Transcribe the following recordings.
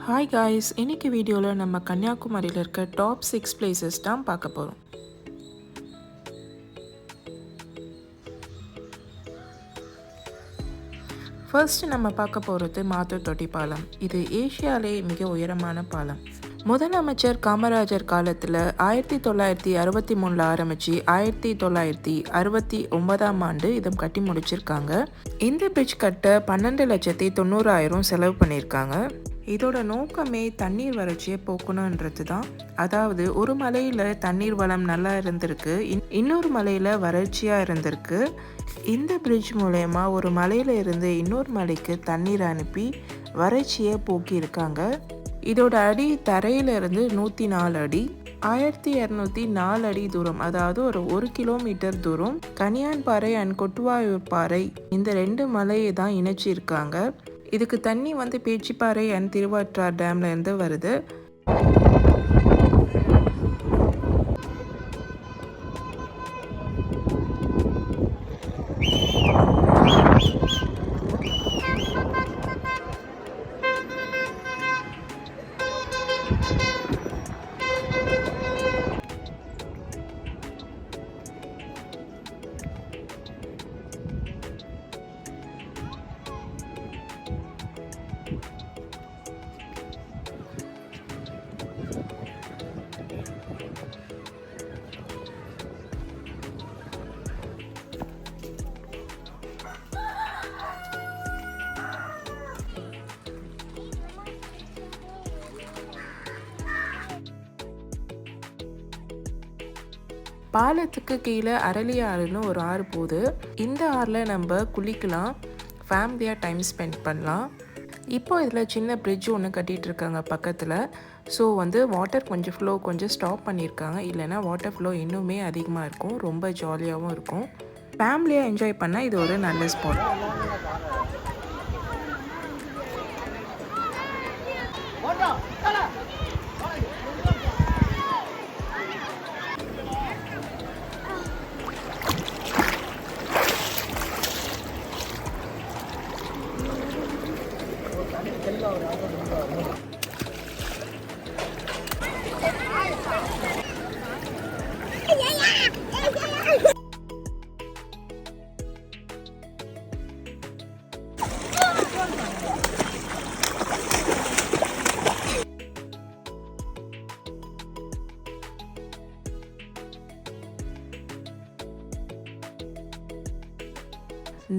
Hi guys, இன்னைக்கு வீடியோவில் நம்ம கன்னியாகுமரியில் இருக்க டாப் 6 பிளேசஸ் தான் பார்க்க போகிறோம். ஃபர்ஸ்ட் நம்ம பார்க்க போகிறது மாத்தூர் பாலம். இது ஏஷியாலே மிக உயரமான பாலம். முதலமைச்சர் காமராஜர் காலத்தில் 1963 ஆரம்பித்து 1969 இதை கட்டி முடிச்சிருக்காங்க. இந்த பிரிட்ஜ் கட்ட 12,90,000 செலவு பண்ணியிருக்காங்க. இதோட நோக்கமே தண்ணீர் வறட்சியை போக்கணுன்றது தான். அதாவது ஒரு மலையில் தண்ணீர் வளம் நல்லா இருந்திருக்கு, இன்னொரு மலையில் வறட்சியாக இருந்திருக்கு. இந்த பிரிட்ஜ் மூலயமா ஒரு மலையில் இருந்து இன்னொரு மலைக்கு தண்ணீர் அனுப்பி வறட்சியை போக்கியிருக்காங்க. இதோட அடி தரையிலிருந்து 104 அடி, 1204 அடி தூரம், அதாவது ஒரு கிலோமீட்டர் தூரம் கனியான் பாறை அண்ட் கொட்டுவாயூர் பாறை, இந்த 2 மலையை தான் இணைச்சிருக்காங்க. இதுக்கு தண்ணி பேச்சிப்பாறை அண்ட் திருவாற்றார் டேம்ல இருந்து வருது. பாலத்துக்கு கீழே அரளி ஆறுன்னு ஒரு ஆறு போகுது. இந்த ஆறில் நம்ம குளிக்கலாம், ஃபேமிலியாக டைம் ஸ்பெண்ட் பண்ணலாம். இப்போ இதில் சின்ன பிரிட்ஜ் ஒன்று கட்டிகிட்டு இருக்காங்க பக்கத்தில். ஸோ வாட்டர் ஃப்ளோ கொஞ்சம் ஸ்டாப் பண்ணியிருக்காங்க, இல்லைன்னா வாட்டர் ஃப்ளோ இன்னுமே அதிகமாக இருக்கும், ரொம்ப ஜாலியாகவும் இருக்கும். ஃபேமிலியாக என்ஜாய் பண்ணால் இது ஒரு நல்ல spot.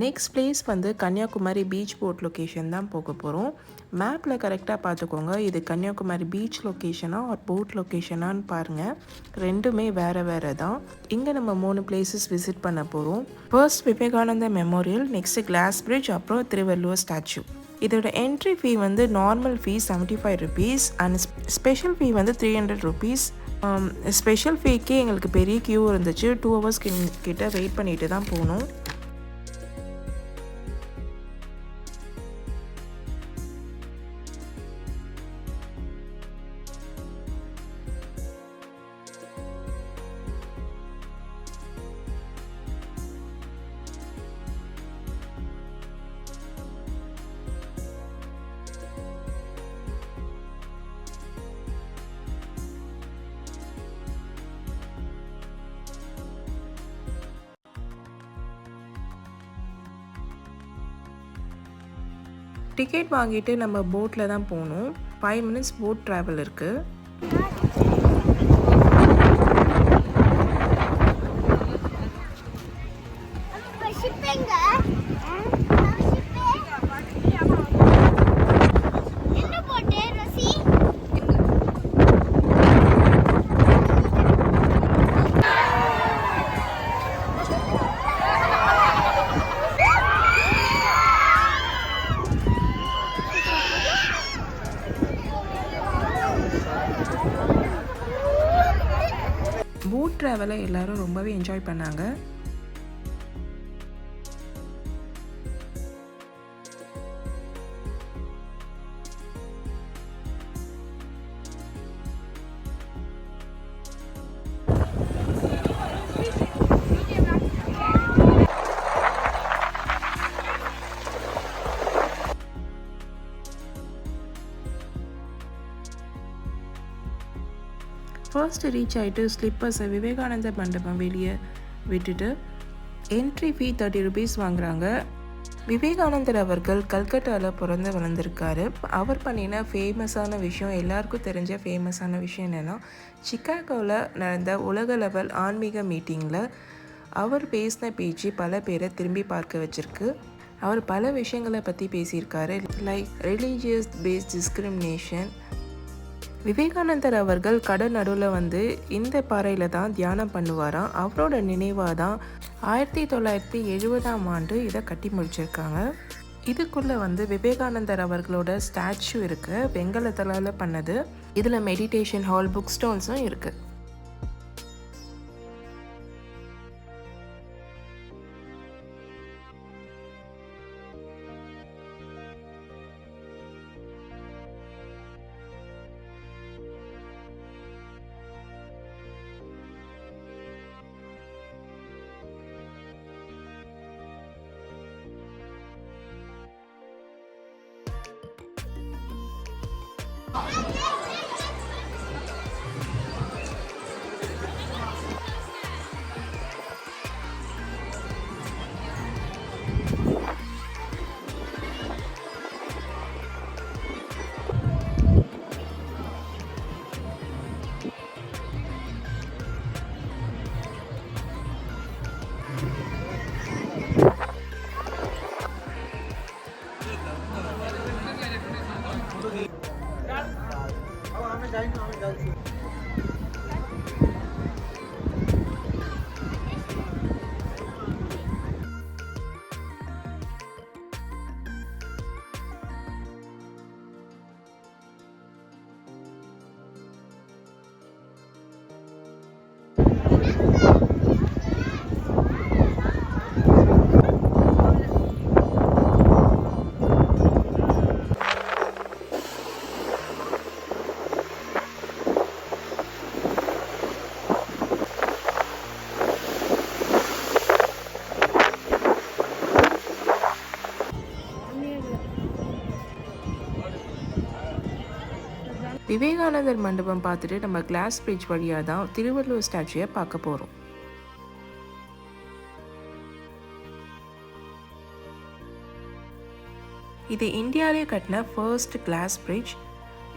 Next place Kanyakumari beach boat location தான் போக போகிறோம். மேப்பில் கரெக்டாக பார்த்துக்கோங்க, இது கன்னியாகுமரி பீச் லொக்கேஷனா ஒரு போட் லொக்கேஷனான்னு பாருங்கள். ரெண்டுமே வேறு வேறு தான். இங்கே நம்ம 3 பிளேசஸ் விசிட் பண்ண போகிறோம். First Vivekananda memorial, next glass bridge, அப்புறம் திருவள்ளுவர் ஸ்டாச்சு. இதோட entry fee normal fee 75 rupees and special fee 300 rupees. Special ஃபீக்கே எங்களுக்கு பெரிய க்யூ இருந்துச்சு, 2 ஹவர்ஸ் கிட்ட வெயிட் பண்ணிட்டு தான் போகணும். டிக்கெட் வாங்கிட்டு நம்ம போட்டில் தான் போகணும். 5 மினிட்ஸ் போட் ட்ராவல் இருக்குது. போட் ட்ராவலை எல்லாரும் ரொம்பவே என்ஜாய் பண்ணாங்க. ஃபர்ஸ்ட் ரீச் ஆகிட்டு ஸ்லிப்பர்ஸை விவேகானந்த மண்டபம் வெளியே விட்டுட்டு என்ட்ரி ஃபீ 30 rupees வாங்குறாங்க. விவேகானந்தர் அவர்கள் கல்கட்டாவில் பிறந்து வளர்ந்துருக்காரு. அவர் பண்ணின ஃபேமஸான விஷயம், எல்லாருக்கும் தெரிஞ்ச ஃபேமஸான விஷயம் என்னென்னா, சிக்காகோவில் நடந்த உலக லெவல் ஆன்மீக மீட்டிங்கில் அவர் பேசின பேச்சு பல பேரை திரும்பி பார்க்க வச்சிருக்கு. அவர் பல விஷயங்களை பற்றி பேசியிருக்காரு, லைக் ரிலீஜியஸ் பேஸ்ட் டிஸ்கிரிமினேஷன். விவேகானந்தர் அவர்கள் கடல் நடுவில் இந்த பாறையில் தான் தியானம் பண்ணுவாராம். அவரோட நினைவாக தான் 1970 இதை கட்டி முடிச்சிருக்காங்க. இதுக்குள்ளே விவேகானந்தர் அவர்களோட ஸ்டாச்சு இருக்குது, வெங்கலத்தால் பண்ணது. இதில் மெடிடேஷன் ஹால், புக் ஸ்டால்ஸும் இருக்குது. விவேகானந்தர் மண்டபம் பார்த்துட்டு நம்ம கிளாஸ் பிரிட்ஜ் வழியாக தான் திருவள்ளுவர் ஸ்டாச்சுவை பார்க்க போகிறோம். இது இந்தியாவிலே கட்டின ஃபர்ஸ்ட் கிளாஸ் பிரிட்ஜ்.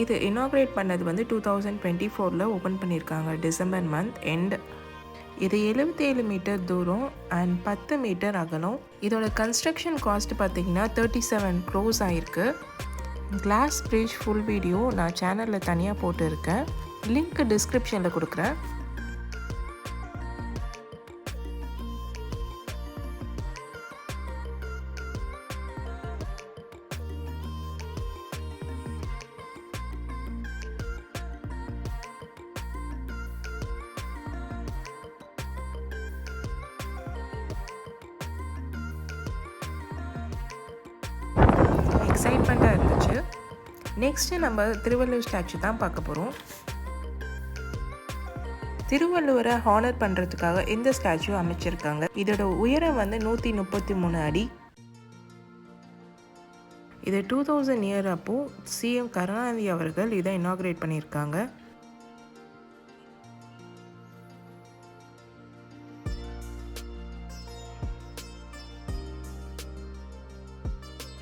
இது இனாக்ரேட் பண்ணது 2024 ஓப்பன் பண்ணியிருக்காங்க, டிசம்பர் மந்த் எண்ட். இது 77 மீட்டர் தூரம் அண்ட் 10 மீட்டர் அகலம். இதோட கன்ஸ்ட்ரக்ஷன் காஸ்ட் பார்த்திங்கன்னா 37 crores ஆகிருக்கு. கிளாஸ் பிரிட்ஜ் ஃபுல் வீடியோ நான் சேனலில் தனியாக போட்டு இருக்கேன், லிங்க் டிஸ்கிரிப்ஷனில் கொடுக்குறேன். எக்ஸைட்மெண்ட்டாக இருந்துச்சு. நெக்ஸ்ட்டு நம்ம திருவள்ளுவர் ஸ்டாச்சு தான் பார்க்க போகிறோம். திருவள்ளுவரை ஹானர் பண்ணுறதுக்காக இந்த ஸ்டாச்சு அமைச்சிருக்காங்க. இதோட உயரம் 133 அடி. இது 2000 இயர் அப்போது சிஎம் கருணாநிதி அவர்கள் இதை இனாக்ரேட் பண்ணியிருக்காங்க.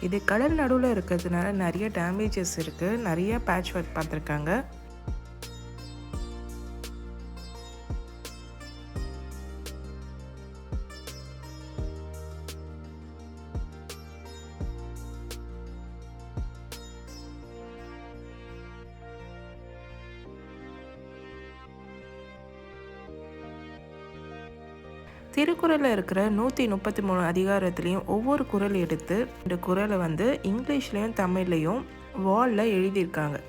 இது கடல் நடுவில் இருக்கிறதுனால நிறைய டேமேஜஸ் இருக்குது, நிறைய பேட்ச் ஒர்க் பார்த்துருக்காங்க. திருக்குறளில் இருக்கிற 133 அதிகாரத்துலேயும் ஒவ்வொரு குறள் எடுத்து இந்த குறளை இங்கிலீஷ்லேயும் தமிழ்லேயும் வாலில் எழுதியிருக்காங்க.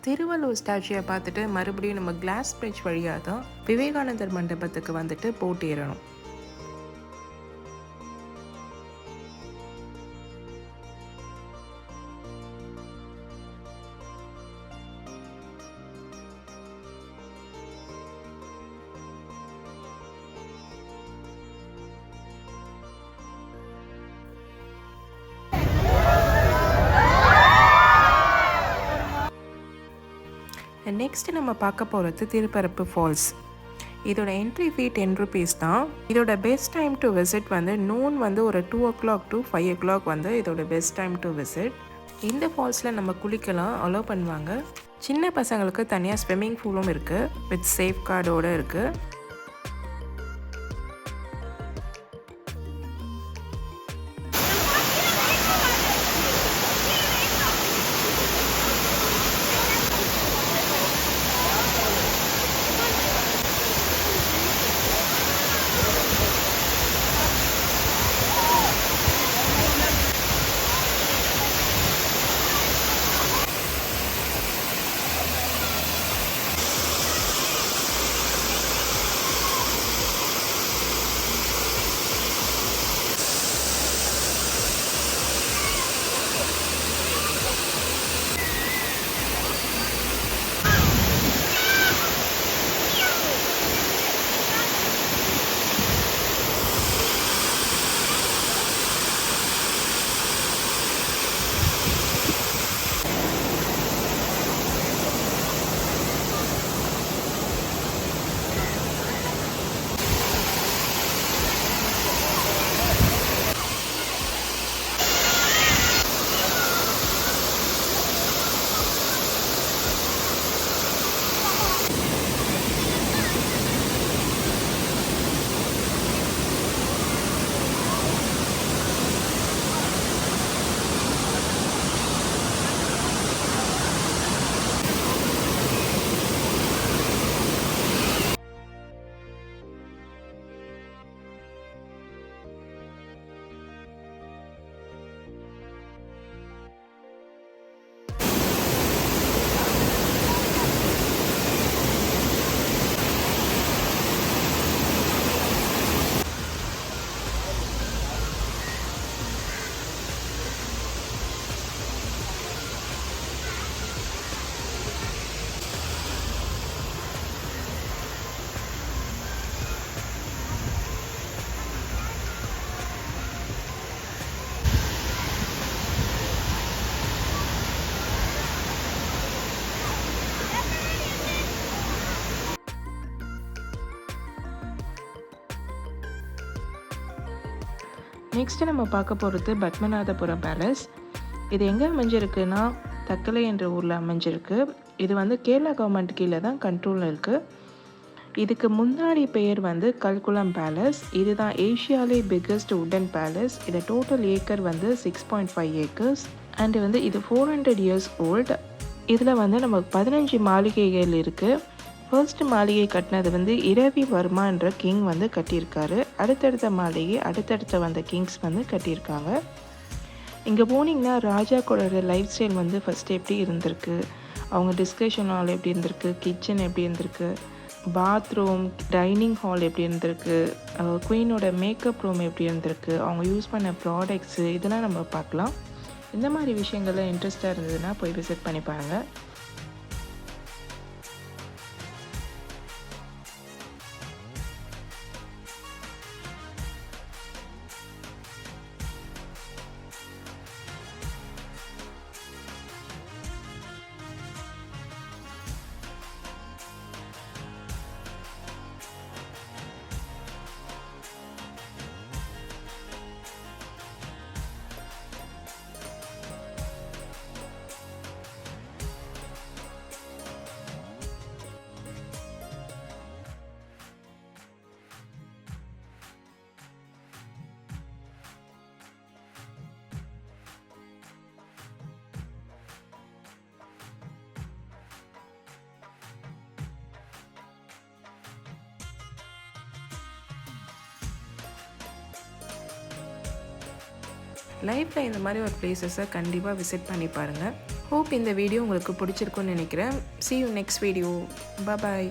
திருவள்ளுவர் ஸ்டாச்சுவை பார்த்துட்டு மறுபடியும் நம்ம கிளாஸ் பிரிட்ஜ் வழியாக தான் விவேகானந்தர் மண்டபத்துக்கு வந்துட்டு போட்டு ஏறணும். நெக்ஸ்ட் நம்ம பார்க்க போகிறது திருப்பரப்பு ஃபால்ஸ். இதோட என்ட்ரி ஃபீ 10 rupees தான். இதோட பெஸ்ட் டைம் டு விசிட் வந்து நூன் வந்து ஒரு 2 o'clock to 5 o'clock வந்து இதோட பெஸ்ட் டைம் டு விசிட். இந்த ஃபால்ஸில் நம்ம குளிக்கலாம், அலோவ் பண்ணுவாங்க. சின்ன பசங்களுக்கு தனியாக ஸ்விம்மிங் பூலும் இருக்குது, வித் சேஃப் கார்டோடு இருக்குது. நெக்ஸ்ட்டு நம்ம பார்க்க போகிறது பத்மநாதபுரம் பேலஸ். இது எங்கே அமைஞ்சிருக்குன்னா தக்கலை என்ற ஊரில் அமைஞ்சிருக்கு. இது வந்து கேரளா கவர்மெண்ட் கீழே தான் கண்ட்ரோலில் இருக்குது. இதுக்கு முன்னாடி பெயர் வந்து கல்குளம் பேலஸ். இதுதான் ஏஷியாலே பிக்கஸ்ட் உட்டன் பேலஸ். இது டோட்டல் ஏக்கர் வந்து 6.5 acres அண்டு வந்து இது 400 years ஓல்டு. இதில் வந்து நமக்கு 15 மாளிகைகள் இருக்குது. ஃபர்ஸ்ட் மாளிகை கட்டினது வந்து இரவி வர்மா என்ற கிங் வந்து கட்டியிருக்காரு. அடுத்தடுத்த மாளிகை அடுத்தடுத்த வந்த கிங்ஸ் வந்து கட்டியிருக்காங்க. இங்கே போனீங்கன்னா ராஜாக்களோட லைஃப் ஸ்டைல் வந்து ஃபஸ்ட்டு எப்படி இருந்திருக்கு, அவங்க டிஸ்கஷன் ஹால் எப்படி இருந்திருக்கு, கிச்சன் எப்படி இருந்திருக்கு, பாத்ரூம் டைனிங் ஹால் எப்படி இருந்திருக்கு, குயினோட மேக்கப் ரூம் எப்படி இருந்திருக்கு, அவங்க யூஸ் பண்ண ப்ராடக்ட்ஸு இதெல்லாம் நம்ம பார்க்கலாம். இந்த மாதிரி விஷயங்கள்லாம் இன்ட்ரெஸ்டாக இருந்ததுன்னா போய் விசிட் பண்ணி பாருங்கள். லைஃப்பில் இந்த மாதிரி ஒரு பிளேசஸை கண்டிப்பாக விசிட் பண்ணி பாருங்கள். ஹோப் இந்த வீடியோ உங்களுக்கு பிடிச்சிருக்குன்னு நினைக்கிறேன். See you next video. Bye bye.